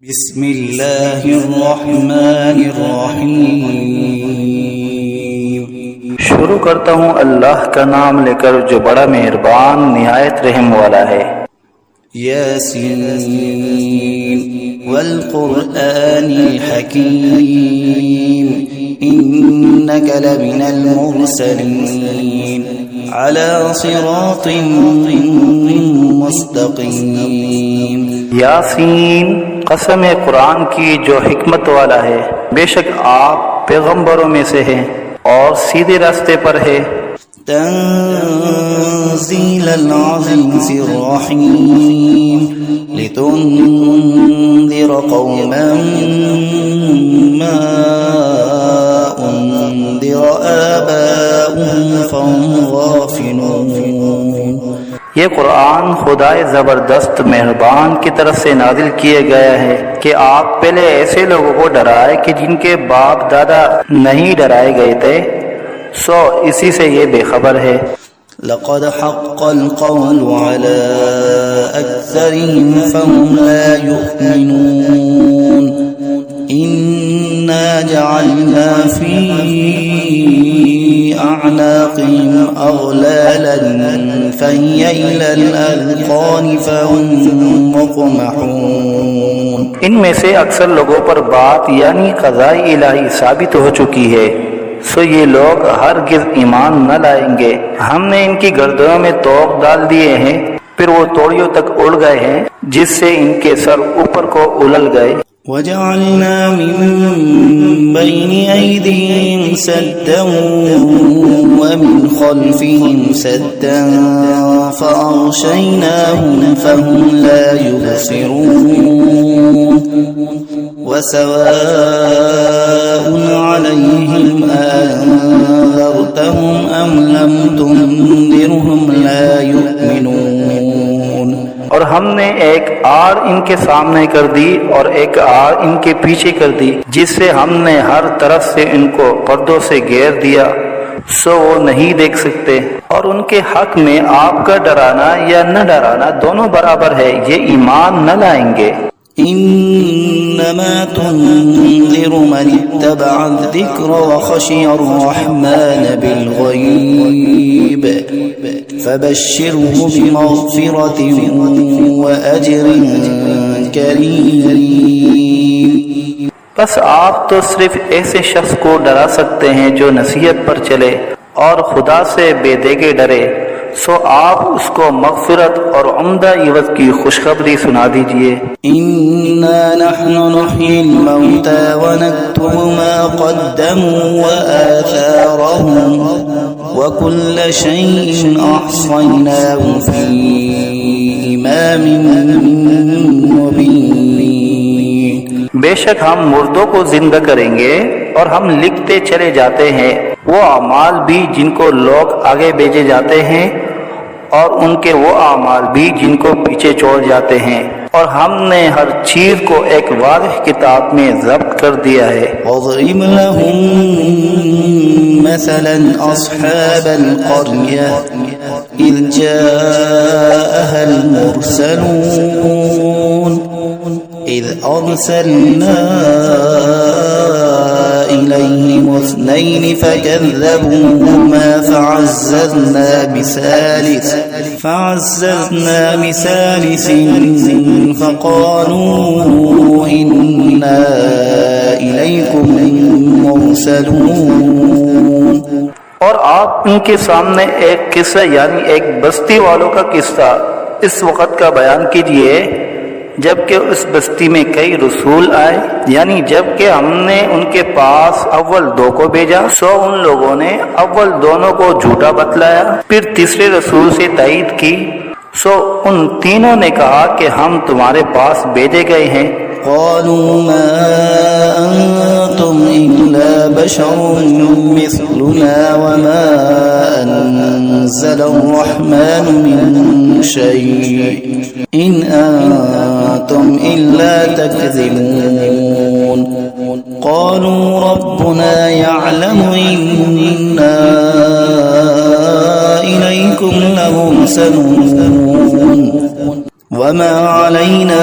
بسم اللہ الرحمن الرحیم۔ شروع کرتا ہوں اللہ کا نام لے کر جو بڑا مہربان نہایت رحم والا ہے۔ یاسین والقرآن الحکیم انک لمن المرسلین علی صراط مستقیم۔ یاسین، قسم قرآن کی جو حکمت والا ہے، بے شک آپ پیغمبروں میں سے ہیں اور سیدھے راستے پر ہے۔ تنزیل العزیز الرحیم لتنذر قوما ما انذر آباؤهم فهم غافلون۔ یہ قرآن خدائے زبردست مہربان کی طرف سے نازل کیا گیا ہے کہ آپ پہلے ایسے لوگوں کو ڈرائے کہ جن کے باپ دادا نہیں ڈرائے گئے تھے، سو اسی سے یہ بے خبر ہے۔ لقد حق القول على أكثرهم فهم لا يؤمنون إنا جعلنا في أعناقهم أغلالا فهي إلى الأذقان فهم مقمحون۔ ان میں سے اکثر لوگوں پر بات یعنی قضاء الہی ثابت ہو چکی ہے، سو یہ لوگ ہرگز ایمان نہ لائیں گے۔ ہم نے ان کی گردنوں میں طوق ڈال دیے ہیں، پھر وہ توڑیوں تک اڑ گئے ہیں جس سے ان کے سر اوپر کو اولل گئے۔ وَجَعَلْنَا مِن بَيْنِ أَيْدِيهِمْ سَدًّا وَمِنْ خَلْفِهِمْ سَدًّا فَأَغْشَيْنَاهُمْ فَهُمْ لَا يُبْصِرُونَ وَسَوَاءٌ عَلَيْهِمْ أَنذَرْتَهُمْ أَمْ لَمْ تُنذِرْهُمْ لَا يُؤْمِنُونَ۔ اور ہم نے ایک آڑ ان کے سامنے کر دی اور ایک آڑ ان کے پیچھے کر دی، جس سے ہم نے ہر طرف سے ان کو پردوں سے گھیر دیا، سو وہ نہیں دیکھ سکتے۔ اور ان کے حق میں آپ کا ڈرانا یا نہ ڈرانا دونوں برابر ہے، یہ ایمان نہ لائیں گے۔ انما تنذر من اتبع الذکر وخشی الرحمن بالغیب فبشره بمغفرة وأجر کریم۔ بس آپ تو صرف ایسے شخص کو ڈرا سکتے ہیں جو نصیحت پر چلے اور خدا سے بے دیگے ڈرے، سو آپ اس کو مغفرت اور عمدہ عوض کی خوشخبری سنا دیجئے۔ انا نحن نحيي الموتى ونكتب ما قدموا وآثارهم وكل شيء احصيناه في امام مبين۔ بے شک ہم مردوں کو زندہ کریں گے اور ہم لکھتے چلے جاتے ہیں وہ اعمال بھی جن کو لوگ آگے بھیجے جاتے ہیں اور ان کے وہ اعمال بھی جن کو پیچھے چھوڑ جاتے ہیں، اور ہم نے ہر چیز کو ایک واضح کتاب میں ضبط کر دیا ہے۔ وَاضْرِبْ لَهُم مَثَلًا أَصْحَابَ الْقَرْيَةِ إِذْ جَاءَهَا الْمُرْسَلُونَ إِذْ أَرْسَلْنَا إِلَيْهِمُ اثْنَيْنِ فَكَذَّبُوهُمَا فَعَزَّزْنَا بِثَالِثٍ فَقَالُوا إِنَّا إِلَيْكُمْ مُرْسَلُونَ۔ اور آپ ان کے سامنے ایک قصہ یعنی ایک بستی والوں کا قصہ اس وقت کا بیان کیجئے جبکہ اس بستی میں کئی رسول آئے، یعنی جبکہ ہم نے ان کے پاس اول دو کو بھیجا، سو ان لوگوں نے اول دونوں کو جھوٹا بتلایا، پھر تیسرے رسول سے تائید کی، سو ان تینوں نے کہا کہ ہم تمہارے پاس بھیجے گئے ہیں۔ قالوا ما أنتم إلا بشر مثلنا وما أنزل الرحمن من شيء إن أنتم إلا تكذبون۔ قالوا ربنا يعلم إنا إليكم لمرسلون وما علينا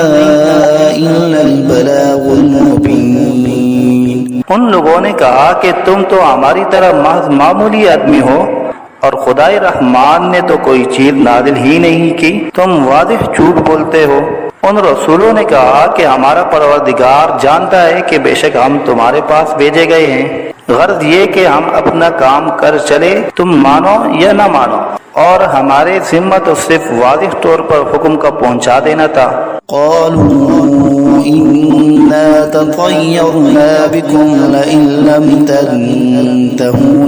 إلا البلاغ المبين. ان لوگوں نے کہا کہ تم تو ہماری طرح محض معمولی آدمی ہو اور خدائے رحمان نے تو کوئی چیز نازل ہی نہیں کی، تم واضح جھوٹ بولتے ہو. ان رسولوں نے کہا کہ ہمارا پروردگار جانتا ہے کہ بے شک ہم تمہارے پاس بھیجے گئے ہیں، غرض یہ کہ ہم اپنا کام کر چلے، تم مانو یا نہ مانو، اور ہمارے ذمہ تو صرف واضح طور پر حکم کا پہنچا دینا تھا. قالوا إنا تطيرنا بكم لئن لم تنتهوا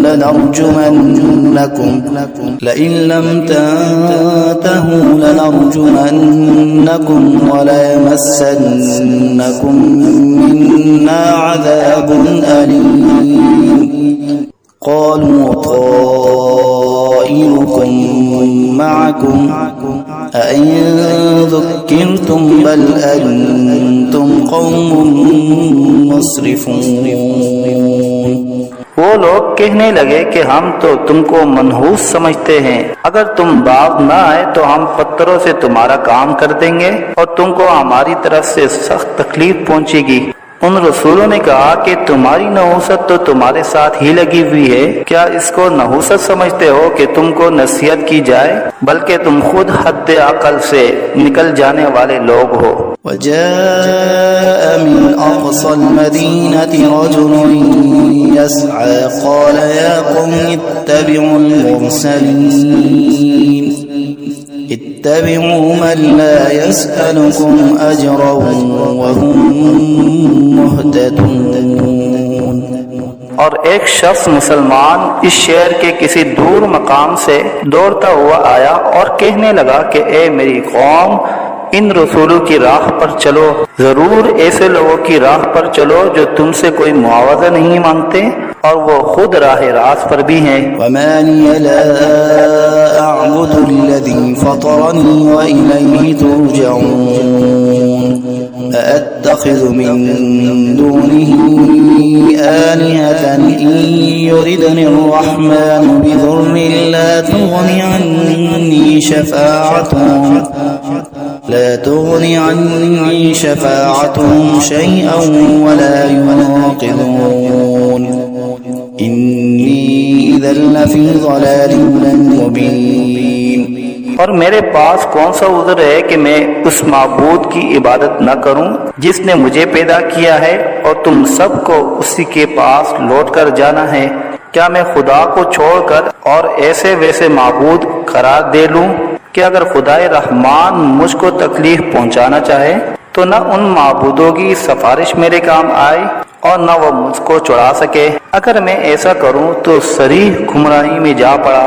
لنرجمنكم وليمسنكم منا عذاب أليم. قالوا طائركم معكم أئن ذكرتم بل أنتم قوم مسرفون. وہ لوگ کہنے لگے کہ ہم تو تم کو منحوس سمجھتے ہیں، اگر تم باز نہ آئے تو ہم پتھروں سے تمہارا کام کر دیں گے اور تم کو ہماری طرف سے سخت تکلیف پہنچے گی. ان رسولوں نے کہا کہ تمہاری نحوست تو تمہارے ساتھ ہی لگی ہوئی ہے، کیا اس کو نحوست سمجھتے ہو کہ تم کو نصیحت کی جائے؟ بلکہ تم خود حد عقل سے نکل جانے والے لوگ ہو. وجاء من أقصى المدينة رجل يسعى قال يا قوم اتبعوا المرسلين اتبعوا من لا يسألكم أجرا وهم مهتدون. اور ایک شخص مسلمان اس شہر کے کسی دور مقام سے دوڑتا ہوا آیا اور کہنے لگا کہ اے میری قوم، ان رسولوں کی راہ پر چلو، ضرور ایسے لوگوں کی راہ پر چلو جو تم سے کوئی معاوضہ نہیں مانگتے اور وہ خود راہ راست پر بھی ہیں. وما لي لا أعبد الذي فطرني وإليه ترجعون. أأتخذ من دونه آلهة إن يردني الرحمن بضر لا تغني عني شفاعتهم شيئا ولا ينقذون. إني إذا لفي ضلال مبين. اور میرے پاس کون سا عذر ہے کہ میں اس معبود کی عبادت نہ کروں جس نے مجھے پیدا کیا ہے اور تم سب کو اسی کے پاس لوٹ کر جانا ہے؟ کیا میں خدا کو چھوڑ کر اور ایسے ویسے معبود قرار دے لوں کہ اگر خدائے رحمان مجھ کو تکلیف پہنچانا چاہے تو نہ ان معبودوں کی سفارش میرے کام آئے اور نہ وہ مجھ کو چھڑا سکے؟ اگر میں ایسا کروں تو صریح گمراہی میں جا پڑا.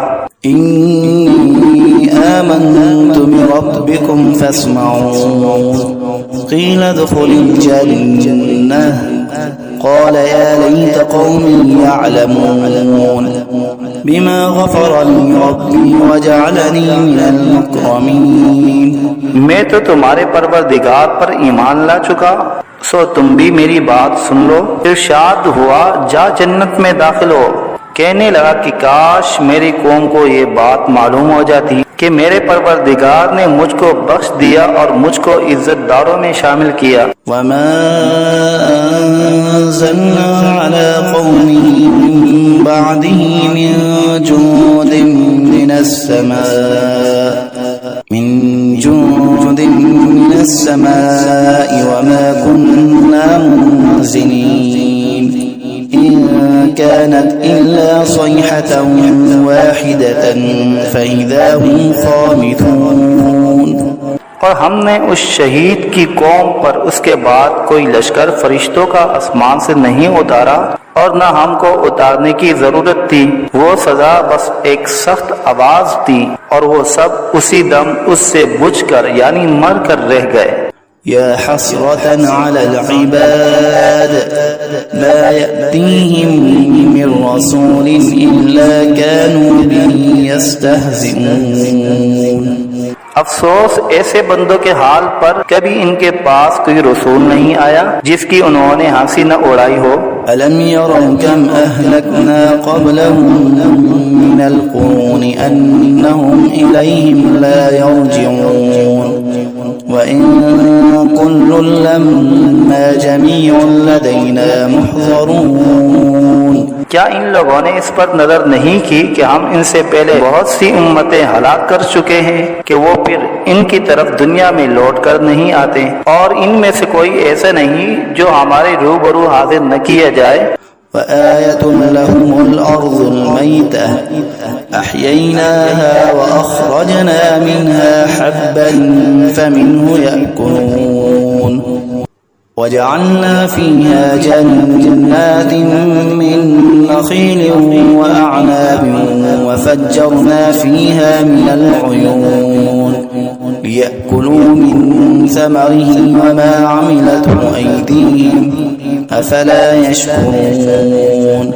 إني آمنت بربكم فاسمعون. قيل ادخل الجنة قال يا ليت قومي يعلمون بما غفر لي ربي وجعلني من المكرمين. میں تو تمہارے پروردگار پر ایمان لا چکا، سو تم بھی میری بات سن لو. ارشاد ہوا جا جنت میں داخل ہو. کہنے لگا کہ کاش میری قوم کو یہ بات معلوم ہو جاتی کہ میرے پروردگار نے مجھ کو بخش دیا اور مجھ کو عزت داروں میں شامل کیا. وما أنزلنا على قومه من بعده من جند من السماء وما كنا منزلين. إن كانت إلا صيحة واحدة فإذا هم خامدون. اور ہم نے اس شہید کی قوم پر اس کے بعد کوئی لشکر فرشتوں کا آسمان سے نہیں اتارا اور نہ ہم کو اتارنے کی ضرورت تھی. وہ سزا بس ایک سخت آواز تھی اور وہ سب اسی دم اس سے بجھ کر یعنی مر کر رہ گئے. يا حسرة على العباد ما يأتيهم من رسول إلا كانوا به يستهزئون. افسوس ایسے بندوں کے حال پر کبھی ان کے پاس کوئی رسول نہیں آیا جس کی انہوں نے ہنسی نہ اڑائی ہو. ألم يروا كم أهلكنا قبلهم من القرون أنهم إليهم لا يرجعون. وإن كل لما جميع لدينا محضرون کیا ان لوگوں نے اس پر نظر نہیں کی کہ ہم ان سے پہلے بہت سی امتیں ہلاک کر چکے ہیں کہ وہ پھر ان کی طرف دنیا میں لوٹ کر نہیں آتے، اور ان میں سے کوئی ایسا نہیں جو ہمارے روبرو حاضر نہ کیا جائے۔ وآية لهم الأرض الميتة أحييناها وأخرجنا منها حبا فمنه يأكلون وجعلنا فيها جنات من نخيل وأعناب وفجرنا فيها من العيون ليأكلوا من ثمره وما عملته أيديهم أفلا يشكرون۔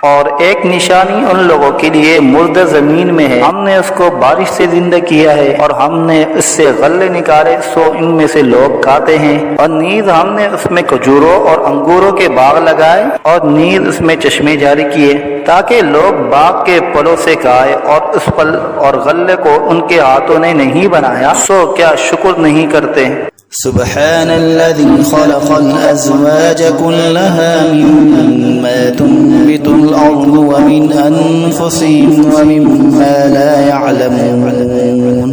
اور ایک نشانی ان لوگوں کے لیے مردہ زمین میں ہے، ہم نے اس کو بارش سے زندہ کیا ہے، اور ہم نے اس سے غلے نکالے سو ان میں سے لوگ کھاتے ہیں، اور نیز ہم نے اس میں کھجوروں اور انگوروں کے باغ لگائے، اور نیز اس میں چشمے جاری کیے تاکہ لوگ باغ کے پھلوں سے کھائے، اور اس پھل اور غلے کو ان کے ہاتھوں نے نہیں بنایا، سو کیا شکر نہیں کرتے؟ سبحان الذي خلق الأزواج كلها مما تنبت الأرض ومن أنفسهم ومما لا يعلمون۔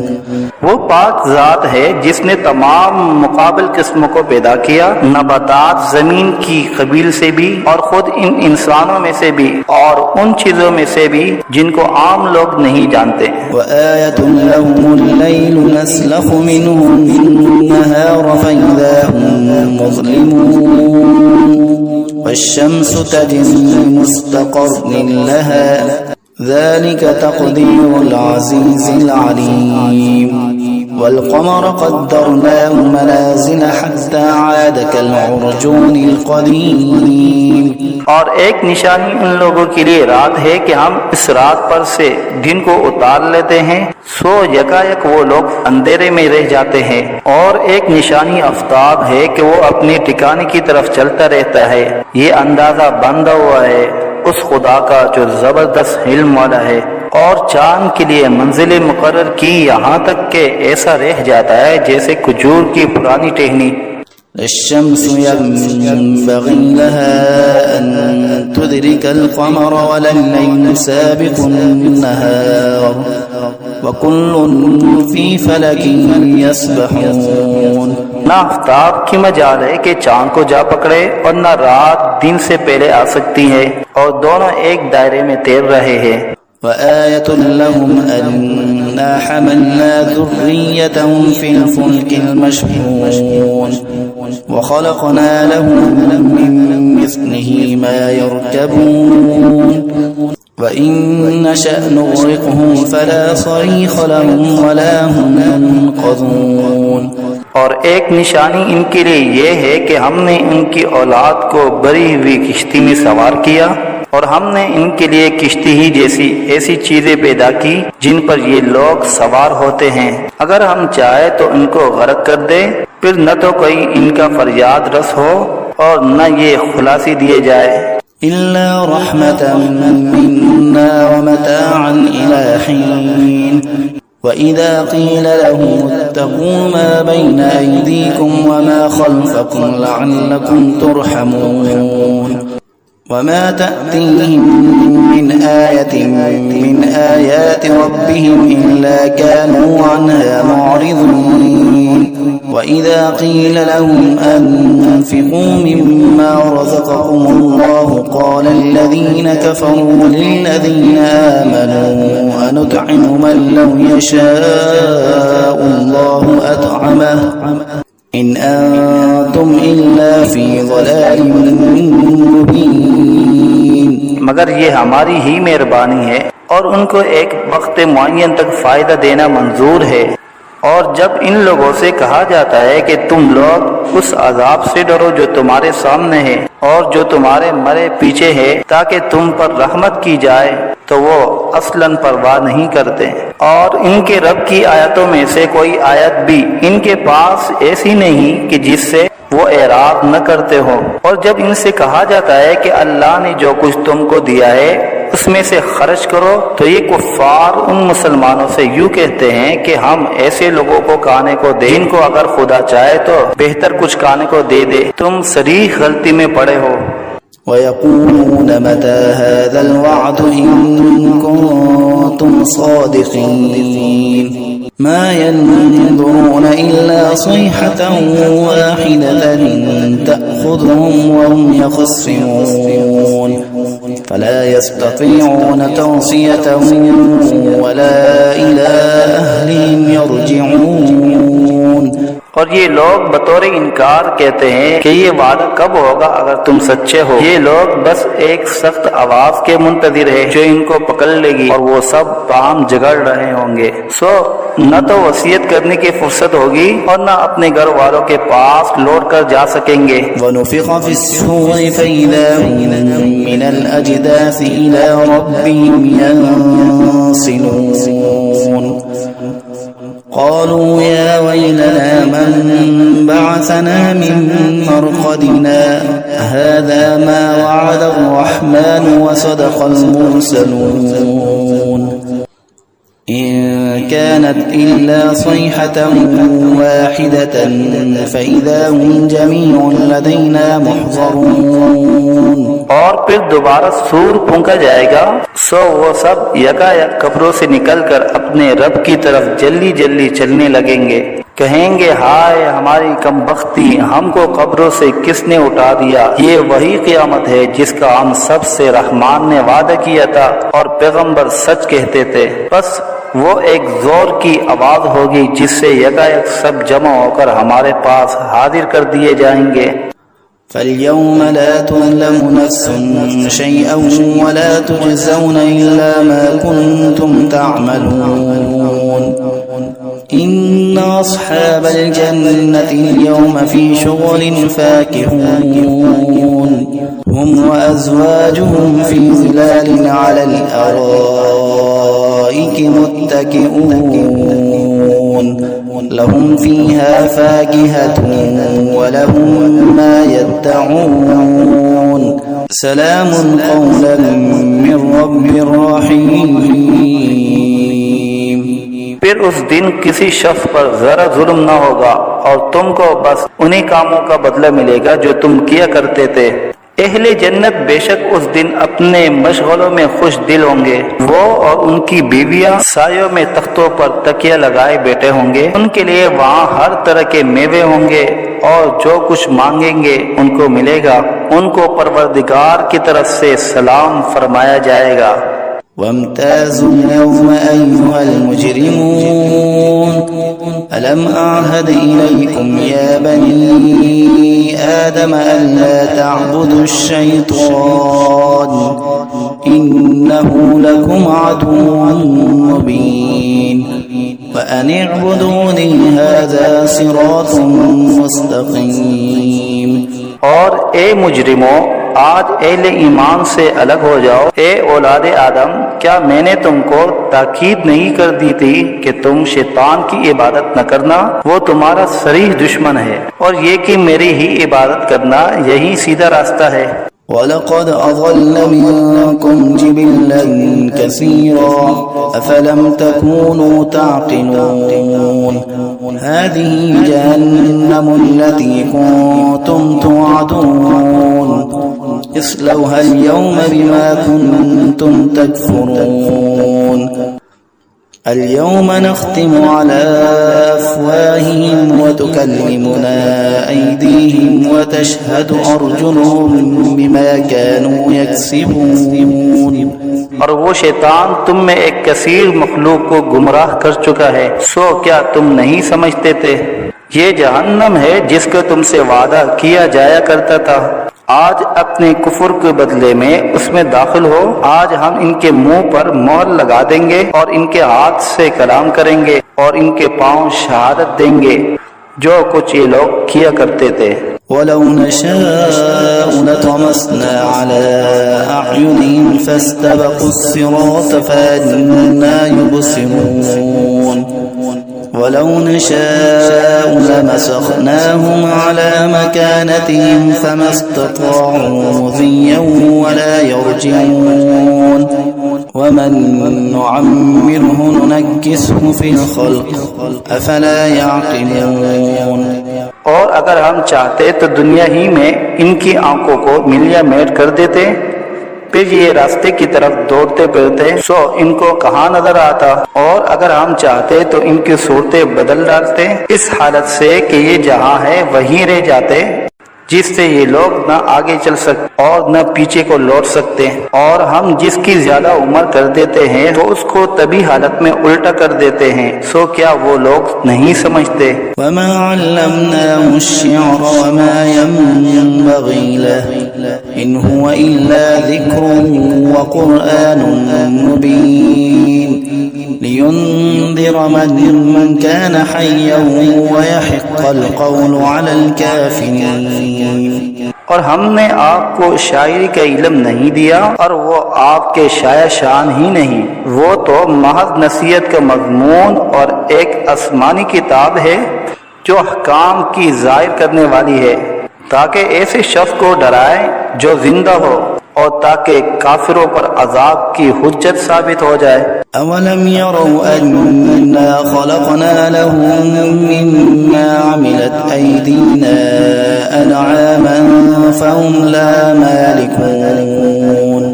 وہ پاک ذات ہے جس نے تمام مقابل قسموں کو پیدا کیا، نباتات زمین کی قبیل سے بھی، اور خود ان انسانوں میں سے بھی، اور ان چیزوں میں سے بھی جن کو عام لوگ نہیں جانتے۔ وآية لهم الليل نسلخ منه النهار فإذا هم مظلمون والشمس تجري لمستقر لها ذلك تقدير العزيز العليم والقمر قدرناه منازل حتى عاد كالعرجون القديم۔ اور ایک نشانی ان لوگوں کے لیے رات ہے کہ ہم اس رات پر سے دن کو اتار لیتے ہیں، سو یکایک وہ لوگ اندھیرے میں رہ جاتے ہیں۔ اور ایک نشانی آفتاب ہے کہ وہ اپنے ٹھکانے کی طرف چلتا رہتا ہے، یہ اندازہ بندھا ہوا ہے اس خدا کا جو زبردست علم والا ہے۔ اور چاند کے لیے منزلیں مقرر کی یہاں تک کہ ایسا رہ جاتا ہے جیسے کھجور کی پرانی ٹہنی۔ الشمس ينبغي لها أن تدرك القمر ولا الليل سابق النهار وكل في فلك يسبحون۔ نہ آفتاب کی مجال ہے کہ چاند کو جا پکڑے، اور نہ رات دن سے پہلے آ سکتی ہے، اور دونوں ایک دائرے میں تیر رہے ہیں۔ وآية لهم أنا حملنا ذريتهم في الفلك المشحون وخلقنا لهم من مثله ما يركبون وإن نشأ نغرقهم فلا صريخ لهم ولا هم ينقذون۔ اور ایک نشانی ان کے لیے یہ ہے کہ ہم نے ان کی اولاد کو بری ہوئی کشتی میں سوار کیا، اور ہم نے ان کے لیے کشتی ہی جیسی ایسی چیزیں پیدا کی جن پر یہ لوگ سوار ہوتے ہیں، اگر ہم چاہے تو ان کو غرق کر دے، پھر نہ تو کوئی ان کا فریاد رس ہو اور نہ یہ خلاصی دیے جائے۔ إلا رحمة منا ومتاعا إلى حين وإذا قيل لهم اتقوا ما بين أيديكم وما خلفكم لعلكم ترحمون وما تأتيهم من آية من آيات ربهم إلا كانوا عنها معرضين وإذا قيل لهم أنفقوا مما رزقكم الله قال الذين كفروا للذين آمنوا أنطعم من لو يشاء الله أطعمه إن أنتم إلا في ضلال مبين۔ مگر یہ ہماری ہی مہربانی ہے، اور ان کو ایک وقت معین تک فائدہ دینا منظور ہے۔ اور جب ان لوگوں سے کہا جاتا ہے کہ تم لوگ اس عذاب سے ڈرو جو تمہارے سامنے ہے اور جو تمہارے مرے پیچھے ہے تاکہ تم پر رحمت کی جائے، تو وہ اصلاً پرواہ نہیں کرتے۔ اور ان کے رب کی آیتوں میں سے کوئی آیت بھی ان کے پاس ایسی نہیں کہ جس سے وہ اعراض نہ کرتے ہو۔ اور جب ان سے کہا جاتا ہے کہ اللہ نے جو کچھ تم کو دیا ہے اس میں سے خرچ کرو، تو یہ کفار ان مسلمانوں سے یوں کہتے ہیں کہ ہم ایسے لوگوں کو کھانے کو دیں جن کو اگر خدا چاہے تو بہتر کچھ کھانے کو دے دے۔ تم صریح غلطی میں پڑے ہو۔ وَيَقُولُونَ مَتَى هَذَا الْوَعْدُ إِن كُنتُمْ صَادِقِينَ ما ينظرون إلا صيحة واحدة تأخذهم وهم يخصمون فلا يستطيعون توصية ولا إلى أهلهم يرجعون۔ اور یہ لوگ بطور انکار کہتے ہیں کہ یہ وعدہ کب ہوگا اگر تم سچے ہو۔ یہ لوگ بس ایک سخت آواز کے منتظر ہیں جو ان کو پکڑ لے گی اور وہ سب باہم جگڑ رہے ہوں گے۔ نہ تو وصیت کرنے کی فرصت ہوگی اور نہ اپنے گھر والوں کے پاس لوٹ کر جا سکیں گے۔ وَنُفِخَ فِي الصُّورِ فَإِذَا هُم مِّنَ الْأَجْدَاثِ إِلَىٰ رَبِّهِمْ يَنسِلُونَ قالوا يا ويلنا من بعثنا من مرقدنا هذا ما وعد الرحمن وصدق المرسلون إن كانت إلا صيحة واحدة فإذا هم جميع لدينا محضرون۔ اور پھر دوبارہ سور پھونکا جائے گا، سو وہ سب یکا یک قبروں سے نکل کر اپنے رب کی طرف جلدی جلدی چلنے لگیں گے۔ کہیں گے ہائے ہماری کم بختی، ہم کو قبروں سے کس نے اٹھا دیا۔ یہ وہی قیامت ہے جس کا ہم سب سے رحمان نے وعدہ کیا تھا اور پیغمبر سچ کہتے تھے۔ بس وہ ایک زور کی آواز ہوگی جس سے یکا یک سب جمع ہو کر ہمارے پاس حاضر کر دیے جائیں گے۔ فَالْيَوْمَ لَا تُظْلَمُ نَفْسٌ شَيْئًا وَلَا تُجْزَوْنَ إِلَّا مَا كُنتُمْ تَعْمَلُونَ إِنَّ أَصْحَابَ الْجَنَّةِ الْيَوْمَ فِي شُغُلٍ فَاكِهُونَ هُمْ وَأَزْوَاجُهُمْ فِي ظِلَالٍ عَلَى الْأَرَائِكِ مُتَّكِئُونَ لهم فيها فاكهة ولهم ما يدعون سلام قولا من رب رحيم۔ پھر اس دن کسی شخص پر ذرا ظلم نہ ہوگا اور تم کو بس انہی کاموں کا بدلہ ملے گا جو تم کیا کرتے تھے۔ اہل جنت بے شک اس دن اپنے مشغلوں میں خوش دل ہوں گے۔ وہ اور ان کی بیویاں سایوں میں تختوں پر تکیہ لگائے بیٹھے ہوں گے۔ ان کے لیے وہاں ہر طرح کے میوے ہوں گے اور جو کچھ مانگیں گے ان کو ملے گا۔ ان کو پروردگار کی طرف سے سلام فرمایا جائے گا۔ وامتازوا اليوم أيها المجرمون ألم أعهد إليكم يا بني آدم ألا تعبدوا الشيطان إنه لكم عدو مبين وأن اعبدوني هذا صراط مستقيم۔ اور اے مجرموں، آج اہل ایمان سے الگ ہو جاؤ۔ اے اولاد آدم، کیا میں نے تم کو تاکید نہیں کر دی تھی کہ تم شیطان کی عبادت نہ کرنا؟ وہ تمہارا صریح دشمن ہے، اور یہ کہ میری ہی عبادت کرنا یہی سیدھا راستہ ہے۔ وَلَقَدْ أَضَلَّ مِنكُمْ جِبِلًّا كَثِيرًا أَفَلَمْ تَكُونُوا تَعْقِلُونَ هَذِهِ جَهَنَّمُ الَّتِي كُنتُمْ تُوعَدُونَ اصْلَوْهَا الْيَوْمَ بِمَا كُنتُمْ تَكْفُرُونَ اليوم نختم على أفواههم وتكلمنا أيديهم وتشهد أرجلهم بما كانوا يكسبون۔ اور وہ شیطان تم میں ایک کثیر مخلوق کو گمراہ کر چکا ہے، سو کیا تم نہیں سمجھتے تھے؟ یہ جہنم ہے جس کا تم سے وعدہ کیا جایا کرتا تھا۔ آج اپنے کفر کے بدلے میں اس میں داخل ہو۔ آج ہم ان کے منہ پر مہر لگا دیں گے اور ان کے ہاتھ سے کلام کریں گے اور ان کے پاؤں شہادت دیں گے جو کچھ یہ لوگ کیا کرتے تھے۔ وَلَوْ نَشَاءُ لَطَمَسْنَا عَلَىٰ أَعْيُنِهِمْ فَاسْتَبَقُوا الصِّرَاطَ فَأَنَّىٰ يُبْصِرُونَ ولو نشاء لمسخناهم على مكانتهم فما استطاعوا مضيا ولا يرجعون ومن نعمره ننكسه في الخلق أفلا يعقلون. اور اگر ہم چاہتے تو دنیا ہی میں ان کی آنکھوں کو ملیا میٹ کر دیتے، پھر یہ راستے کی طرف دوڑتے پھرتے سو ان کو کہاں نظر آتا. اور اگر ہم چاہتے تو ان کی صورتیں بدل ڈالتے اس حالت سے کہ یہ جہاں ہے وہیں رہ جاتے، جس سے یہ لوگ نہ آگے چل سکتے اور نہ پیچھے کو لوٹ سکتے. اور ہم جس کی زیادہ عمر کر دیتے ہیں تو اس کو طبی حالت میں الٹا کر دیتے ہیں. سو کیا وہ لوگ نہیں سمجھتے؟ وما علمناه الشعر وما ينبغي له إن هو إلا ذكر وقرآن مبين لينذر من كان حيا ويحق القول على الكافرين. اور ہم نے آپ کو شاعری کا علم نہیں دیا اور وہ آپ کے شاعر شان ہی نہیں، وہ تو محض نصیحت کا مضمون اور ایک آسمانی کتاب ہے جو احکام کی ظاہر کرنے والی ہے، تاکہ ایسے شخص کو ڈرائے جو زندہ ہو اور تاکہ کافروں پر عذاب کی حجت ثابت ہو جائے. أولم يروا أنا خلقنا لهم مما عملت أيدينا أنعاما فهم لا مالكون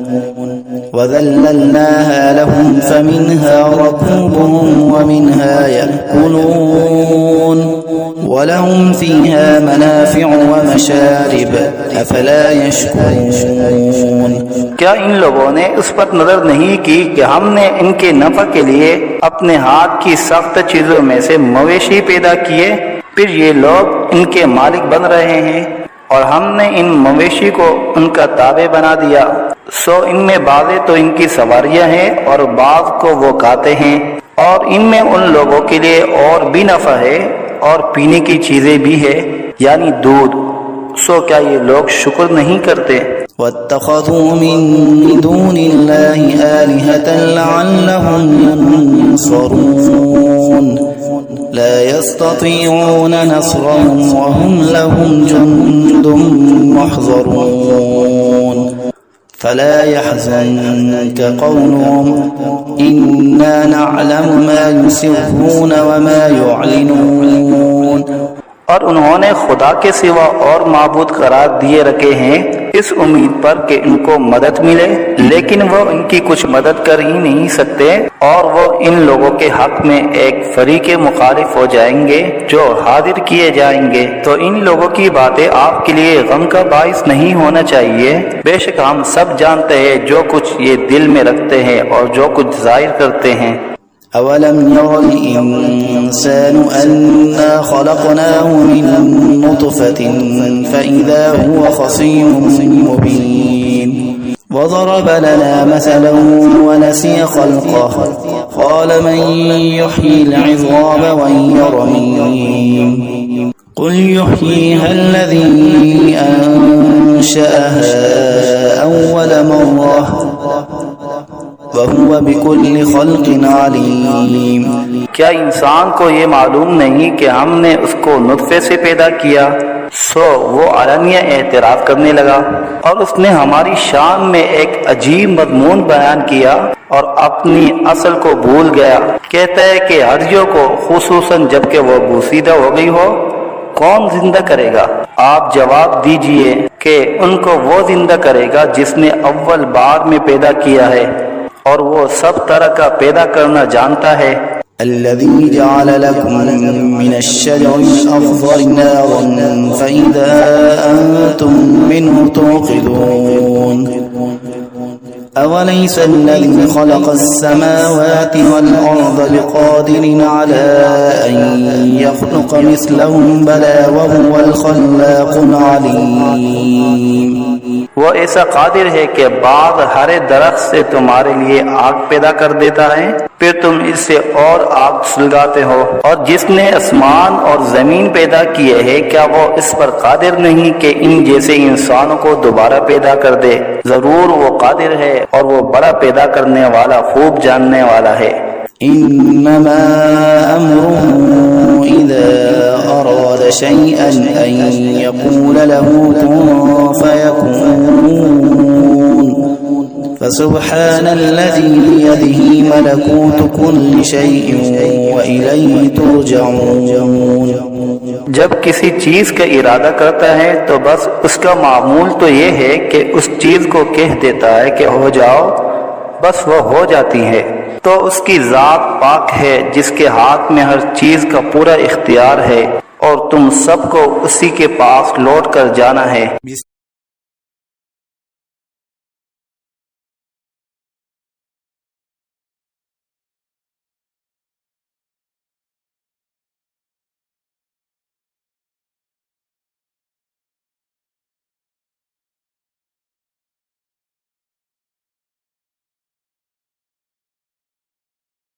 وذللناها لهم فمنها ركوبهم ومنها يأكلون ولهم فيها منافع ومشارب أفلا يشكرون. کیا ان لوگوں نے اس پر نظر نہیں کی کہ ہم نے ان کے نفع کے لیے اپنے ہاتھ کی سخت چیزوں میں سے مویشی پیدا کیے، پھر یہ لوگ ان کے مالک بن رہے ہیں اور ہم نے ان مویشی کو ان کا تابع بنا دیا. سو ان میں بعضیں تو ان کی سواریاں ہیں اور بعض کو وہ کھاتے ہیں، اور ان میں ان لوگوں کے لیے اور بھی نفع ہے اور پینے کی چیزیں بھی ہے یعنی دودھ. سو کیا یہ لوگ شکر نہیں کرتے؟ واتخذوا من دون الله آلهة لعلهم ينصرون لا يستطيعون نصرهم وهم لهم جند محضرون فلا يحزنك قولهم إنا نعلم ما يسرون وما يعلنون. اور انہوں نے خدا کے سوا اور معبود قرار دیے رکھے ہیں اس امید پر کہ ان کو مدد ملے، لیکن وہ ان کی کچھ مدد کر ہی نہیں سکتے، اور وہ ان لوگوں کے حق میں ایک فریق مخالف ہو جائیں گے جو حاضر کیے جائیں گے. تو ان لوگوں کی باتیں آپ کے لیے غم کا باعث نہیں ہونا چاہیے. بے شک ہم سب جانتے ہیں جو کچھ یہ دل میں رکھتے ہیں اور جو کچھ ظاہر کرتے ہیں. أولم ير الإنسان أنا خلقناه من نطفة فإذا هو خصيم مبين وضرب لنا مثلا ونسي خلقه قال من يحيي العظام وهي رميم قل يحييها الذي أنشأها أول مرة وَهُوَ بِكُلِّ خَلْقٍ عَلِيمٍ. کیا انسان کو یہ معلوم نہیں کہ ہم نے اس کو نطفے سے پیدا کیا؟ سو وہ علانیہ اعتراف کرنے لگا اور اس نے ہماری شان میں ایک عجیب مضمون بیان کیا اور اپنی اصل کو بھول گیا. کہتا ہے کہ ہڈیوں کو خصوصاً جب کہ وہ بوسیدہ ہو گئی ہو کون زندہ کرے گا؟ آپ جواب دیجئے کہ ان کو وہ زندہ کرے گا جس نے اول بار میں پیدا کیا ہے، اور وہ سب طرح کا پیدا کرنا جانتا ہے. الذي جعل لكم من الشجر الأخضر نارا فإذا أنتم منه توقدون أوليس الذي خلق السماوات والأرض بقادر على أن يخلق مثلهم بلى وهو الخلاق العليم. وہ ایسا قادر ہے کہ بعض ہرے درخت سے تمہارے لیے آگ پیدا کر دیتا ہے، پھر تم اس سے اور آگ سلگاتے ہو. اور جس نے آسمان اور زمین پیدا کیے ہیں کیا وہ اس پر قادر نہیں کہ ان جیسے انسانوں کو دوبارہ پیدا کر دے؟ ضرور وہ قادر ہے اور وہ بڑا پیدا کرنے والا خوب جاننے والا ہے. إنما أمره إذا أراد شيئا أن يقول له كن فيكون فسبحان الذي بيده ملكوت كل شيء وإليه ترجعون. جب کسی چیز کا ارادہ کرتا ہے تو بس اس کا معمول تو یہ ہے کہ اس چیز کو کہہ دیتا ہے کہ ہو جاؤ، بس وہ ہو جاتی ہے. تو اس کی ذات پاک ہے جس کے ہاتھ میں ہر چیز کا پورا اختیار ہے، اور تم سب کو اسی کے پاس لوٹ کر جانا ہے.